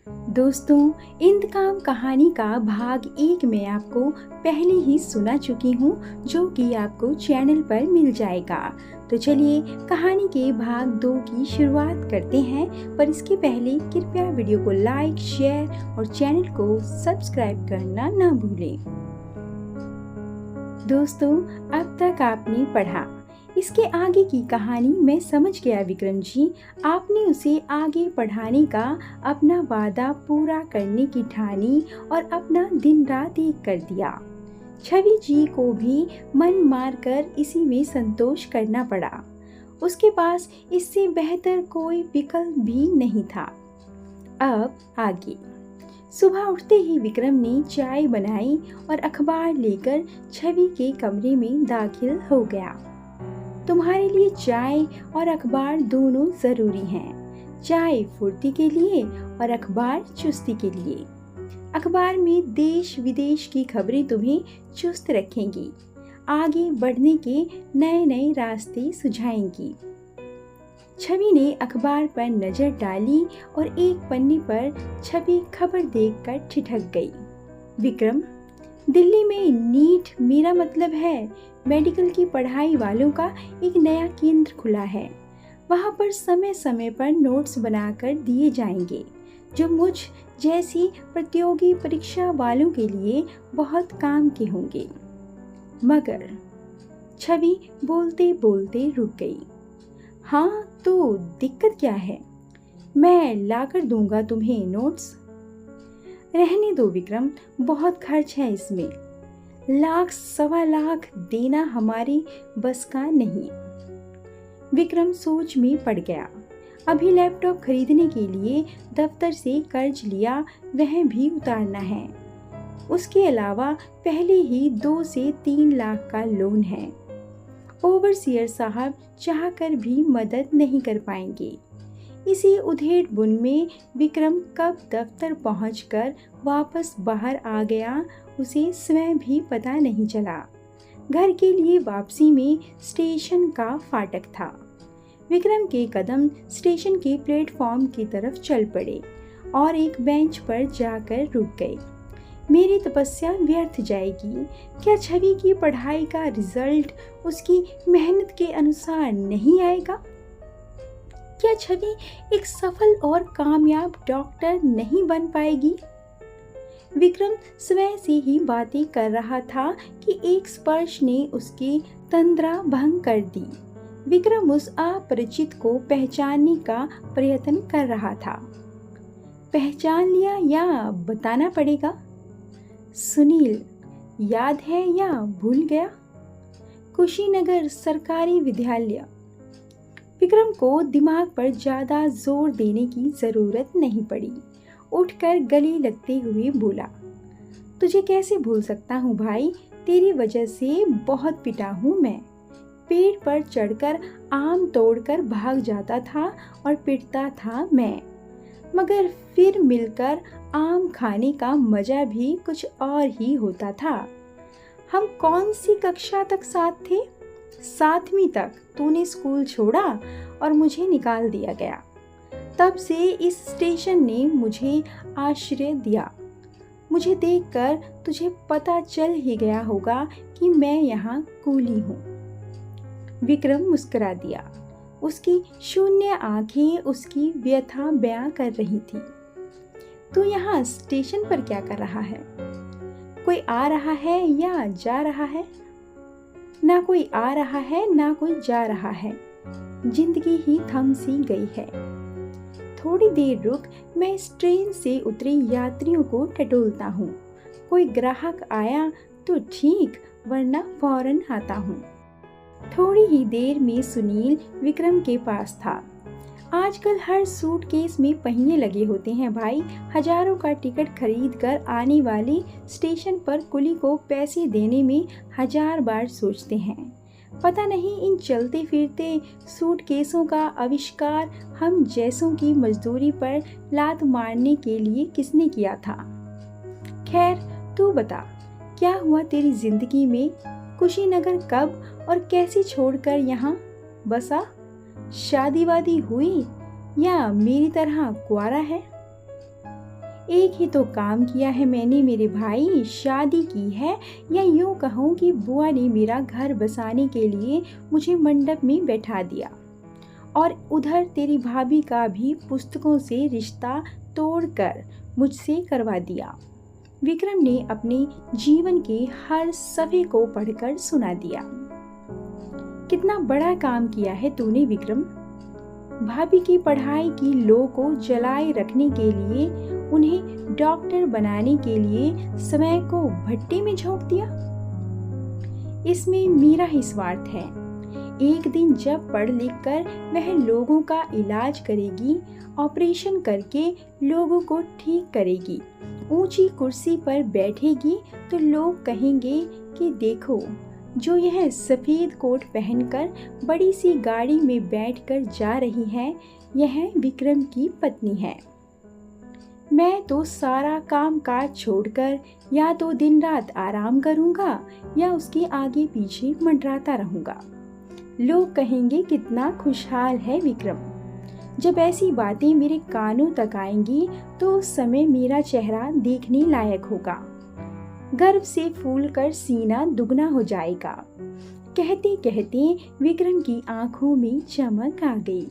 दोस्तों, इंतकाम कहानी का भाग 1 मैं आपको पहले ही सुना चुकी हूँ, जो कि आपको चैनल पर मिल जाएगा। तो चलिए कहानी के भाग 2 की शुरुआत करते हैं, पर इसके पहले कृपया वीडियो को लाइक, शेयर और चैनल को सब्सक्राइब करना ना भूलें। दोस्तों, अब तक आपने पढ़ा। इसके आगे की कहानी मैं समझ गया विक्रम जी, आपने उसे आगे पढ़ाने का अपना वादा पूरा करने की ठानी और अपना दिन रात एक कर दिया। छवि जी को भी मन मारकर इसी में संतोष करना पड़ा। उसके पास इससे बेहतर कोई विकल्प भी नहीं था। अब आगे। सुबह उठते ही विक्रम ने चाय बनाई और अखबार लेकर छवि के कमरे में दाखिल हो गया। तुम्हारे लिए चाय और अखबार दोनों जरूरी हैं। चाय फुर्ती के लिए और अखबार चुस्ती के लिए। अखबार में देश विदेश की खबरें तुम्हें चुस्त रखेंगी, आगे बढ़ने के नए नए रास्ते सुझाएंगी। छवि ने अखबार पर नजर डाली और एक पन्ने पर छवि खबर देखकर ठिठक गई। विक्रम, दिल्ली में नीट, मेरा मतलब है मेडिकल की पढ़ाई वालों का एक नया केंद्र खुला है। वहाँ पर समय समय पर नोट्स बनाकर दिए जाएंगे, जो मुझ जैसी प्रतियोगी परीक्षा वालों के लिए बहुत काम के होंगे। मगर छवि बोलते बोलते रुक गई। हाँ, तो दिक्कत क्या है? मैं लाकर दूंगा तुम्हें नोट्स। रहने दो विक्रम, बहुत खर्च है इसमें। लाख सवा लाख देना हमारी बस का नहीं। विक्रम सोच में पड़ गया। अभी लैपटॉप खरीदने के लिए दफ्तर से कर्ज लिया, वह भी उतारना है। उसके अलावा पहले ही 2 से 3 लाख का लोन है। ओवरसियर साहब चाहकर भी मदद नहीं कर पाएंगे। इसी उधेड़-बुन में विक्रम कब दफ्तर पहुंचकर वापस बाहर आ गया, उसे स्वयं भी पता नहीं चला। घर के लिए वापसी में स्टेशन का फाटक था। विक्रम के कदम स्टेशन के प्लेटफॉर्म की तरफ चल पड़े और एक बेंच पर जाकर रुक गए। मेरी तपस्या व्यर्थ जाएगी। क्या छवि की पढ़ाई का रिजल्ट उसकी मेहनत के अनुसार नहीं आएगा? क्या छवि एक सफल और कामयाब डॉक्टर नहीं बन पाएगी? विक्रम स्वयं से ही बातें कर रहा था कि एक स्पर्श ने उसकी तंद्रा भंग कर दी। विक्रम उस अपरिचित को पहचानने का प्रयत्न कर रहा था। पहचान लिया या बताना पड़ेगा? सुनील, याद है या भूल गया? कुशीनगर सरकारी विद्यालय। विक्रम को दिमाग पर ज्यादा जोर देने की जरूरत नहीं पड़ी। उठकर गले लगते हुए बोला, तुझे कैसे भूल सकता हूँ भाई, तेरी वजह से बहुत पिटा हूँ मैं। पेड़ पर चढ़कर आम तोड़कर भाग जाता था और पिटता था मैं, मगर फिर मिलकर आम खाने का मजा भी कुछ और ही होता था। हम कौन सी कक्षा तक साथ थे? 7वीं तक तूने स्कूल छोड़ा और मुझे निकाल दिया गया। तब से इस स्टेशन ने मुझे आश्रय दिया। मुझे देखकर तुझे पता चल ही गया होगा कि मैं यहाँ कूली हूँ। विक्रम मुस्कुरा दिया। उसकी शून्य आंखें उसकी व्यथा बयां कर रही थी। तू यहाँ स्टेशन पर क्या कर रहा है? कोई आ रहा है या जा रहा है? ना कोई आ रहा है ना कोई जा रहा है। जिंदगी ही थम सी गई है। थोड़ी देर रुक, मैं इस ट्रेन से उतरे यात्रियों को टटोलता हूँ। कोई ग्राहक आया तो ठीक, वरना फौरन आता हूँ। थोड़ी ही देर में सुनील विक्रम के पास था। आजकल हर सूटकेस में पहिए लगे होते हैं भाई। हजारों का टिकट खरीद कर आने वाले स्टेशन पर कुली को पैसे देने में 1000 बार सोचते हैं। पता नहीं इन चलते फिरते सूटकेसों का आविष्कार हम जैसों की मजदूरी पर लात मारने के लिए किसने किया था। खैर, तू बता, क्या हुआ तेरी जिंदगी में? कुशीनगर कब और कैसे छोड़कर यहाँ बसा? शादी वादी हुई या मेरी तरह कुआरा है? एक ही तो काम किया है मैंने मेरे भाई, शादी की है, या यूँ कहूँ कि बुआ ने मेरा घर बसाने के लिए मुझे मंडप में बैठा दिया, और उधर तेरी भाभी का भी पुस्तकों से रिश्ता तोड़कर मुझसे करवा दिया। विक्रम ने अपने जीवन के हर सफ़े को पढ़कर सुना दिया। कितना बड़ा काम किया है तूने विक्रम। भाभी की पढ़ाई की लो को जलाए रखने के लिए, उन्हें डॉक्टर बनाने के लिए समय को भट्टे में झोंक दिया। इसमें मेरा ही स्वार्थ है। एक दिन जब पढ़ लिख कर वह लोगों का इलाज करेगी, ऑपरेशन करके लोगों को ठीक करेगी, ऊंची कुर्सी पर बैठेगी, तो लोग कहेंगे कि देखो, जो यह सफ़ेद कोट पहनकर बड़ी सी गाड़ी में बैठकर जा रही है, यह विक्रम की पत्नी है। मैं तो सारा काम काज छोड़कर या तो दिन रात आराम करूँगा या उसके आगे पीछे मंडराता रहूँगा। लोग कहेंगे कितना खुशहाल है विक्रम। जब ऐसी बातें मेरे कानों तक आएंगी तो उस समय मेरा चेहरा देखने लायक होगा। गर्व से फूलकर सीना दुगना हो जाएगा। कहते कहते विक्रम की आंखों में चमक आ गई।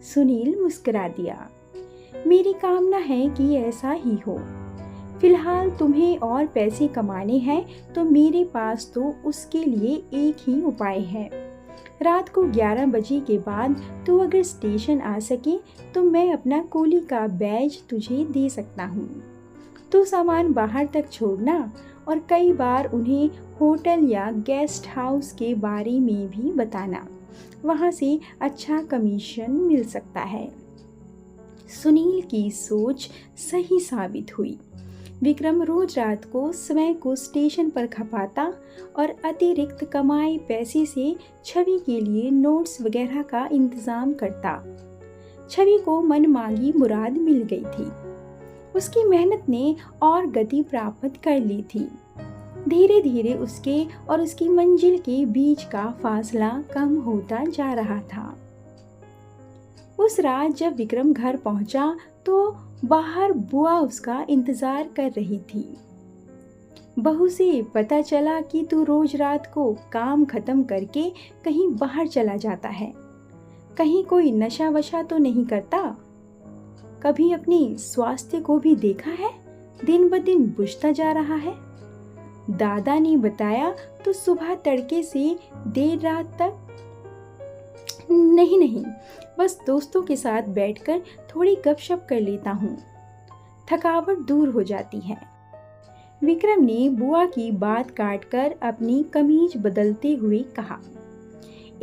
सुनील मुस्कुरा दिया। मेरी कामना है कि ऐसा ही हो। फिलहाल तुम्हें और पैसे कमाने हैं तो मेरे पास तो उसके लिए एक ही उपाय है। रात को 11 बजे के बाद तू अगर स्टेशन आ सके तो मैं अपना कूली का बैज तुझे दे सकता हूँ। तू सामान बाहर तक छोड़ना और कई बार उन्हें होटल या गेस्ट हाउस के बारे में भी बताना। वहाँ से अच्छा कमीशन मिल सकता है। सुनील की सोच सही साबित हुई। विक्रम रोज रात को समय को स्टेशन पर खपाता और अतिरिक्त कमाए पैसे से छवि के लिए नोट्स वगैरह का इंतजाम करता। छवि को मनमांगी मुराद मिल गई थी। उसकी मेहनत ने और गति प्राप्त कर ली थी। धीरे धीरे उसके और उसकी मंजिल के बीच का फासला कम होता जा रहा था। उस रात जब विक्रम घर पहुंचा तो बाहर बुआ उसका इंतजार कर रही थी। बहू से पता चला कि तू रोज रात को काम खत्म करके कहीं बाहर चला जाता है। कहीं कोई नशा वशा तो नहीं करता? कभी अपने स्वास्थ्य को भी देखा है? दिन ब दिन बुझता जा रहा है। दादा ने बताया तो सुबह तड़के से देर रात तक। नहीं, बस दोस्तों के साथ बैठकर थोड़ी गपशप कर लेता हूँ, थकावट दूर हो जाती है। विक्रम ने बुआ की बात काटकर अपनी कमीज बदलते हुए कहा।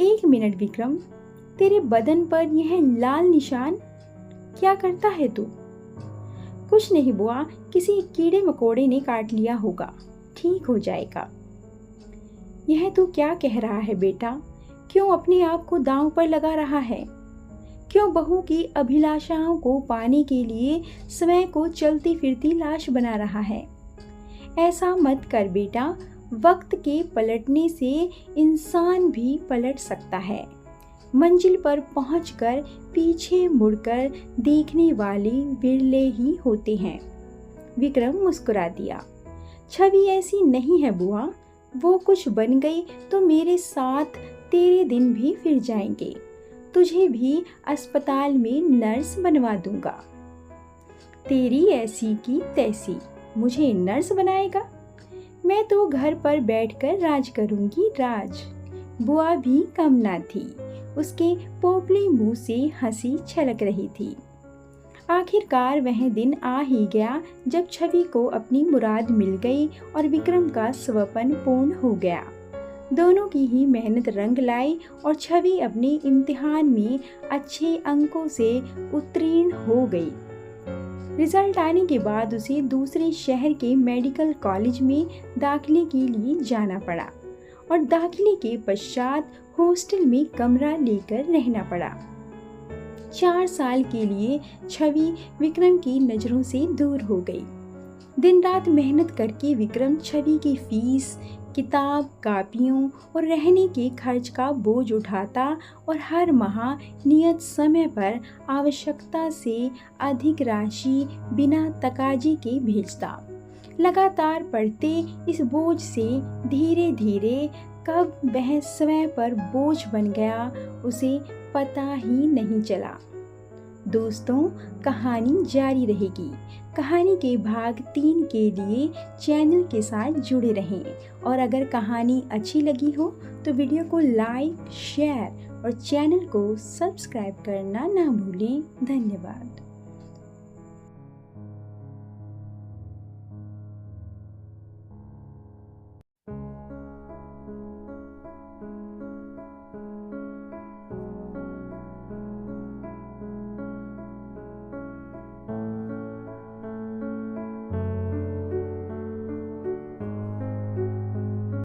1 मिनट विक्रम, तेरे बदन पर यह लाल निशान क्या करता है तू? कुछ नहीं बुआ, किसी कीड़े मकोड़े ने काट लिया होगा, ठीक हो जाएगा। यह तू क्या कह रहा है बेटा? क्यों अपने आप को दांव पर लगा रहा है? क्यों बहू की अभिलाषाओं को पाने के लिए समय को चलती फिरती लाश बना रहा है? ऐसा मत कर बेटा। वक्त के पलटने से इंसान भी पलट सकता है। मंजिल पर पहुंचकर पीछे मुड़कर देखने वाले बिरले ही होते हैं। विक्रम मुस्कुरा दिया। छवि ऐसी नहीं है बुआ। वो कुछ बन गई तो मेरे साथ तेरे दिन भी फिर जाएंगे। तुझे भी अस्पताल में नर्स बनवा दूंगा। तेरी ऐसी की तैसी, मुझे नर्स बनाएगा? मैं तो घर पर बैठकर राज करूंगी, राज। बुआ भी कम ना थी। उसके पोपले मुंह से हंसी छलक रही थी। आखिरकार वह दिन आ ही गया जब छवि को अपनी मुराद मिल गई और विक्रम का स्वप्न पूर्ण हो गया। दोनों की ही मेहनत रंग लाई और छवि अपने इम्तिहान में अच्छे अंकों से उत्तीर्ण हो गई। रिजल्ट आने के बाद उसे दूसरे शहर के मेडिकल कॉलेज में दाखिले के लिए जाना पड़ा और दाखिले के पश्चात हॉस्टल में कमरा लेकर रहना पड़ा। 4 साल के लिए छवि विक्रम की नज़रों से दूर हो गई। दिन रात मेहनत करके विक्रम छवि की फीस, किताब, कापियों और रहने के खर्च का बोझ उठाता और हर माह नियत समय पर आवश्यकता से अधिक राशि बिना तकाजे के भेजता। लगातार बढ़ते इस बोझ से धीरे धीरे कब वह स्वयं पर बोझ बन गया, उसे पता ही नहीं चला। दोस्तों, कहानी जारी रहेगी। कहानी के भाग 3 के लिए चैनल के साथ जुड़े रहें और अगर कहानी अच्छी लगी हो तो वीडियो को लाइक, शेयर और चैनल को सब्सक्राइब करना ना भूलें। धन्यवाद।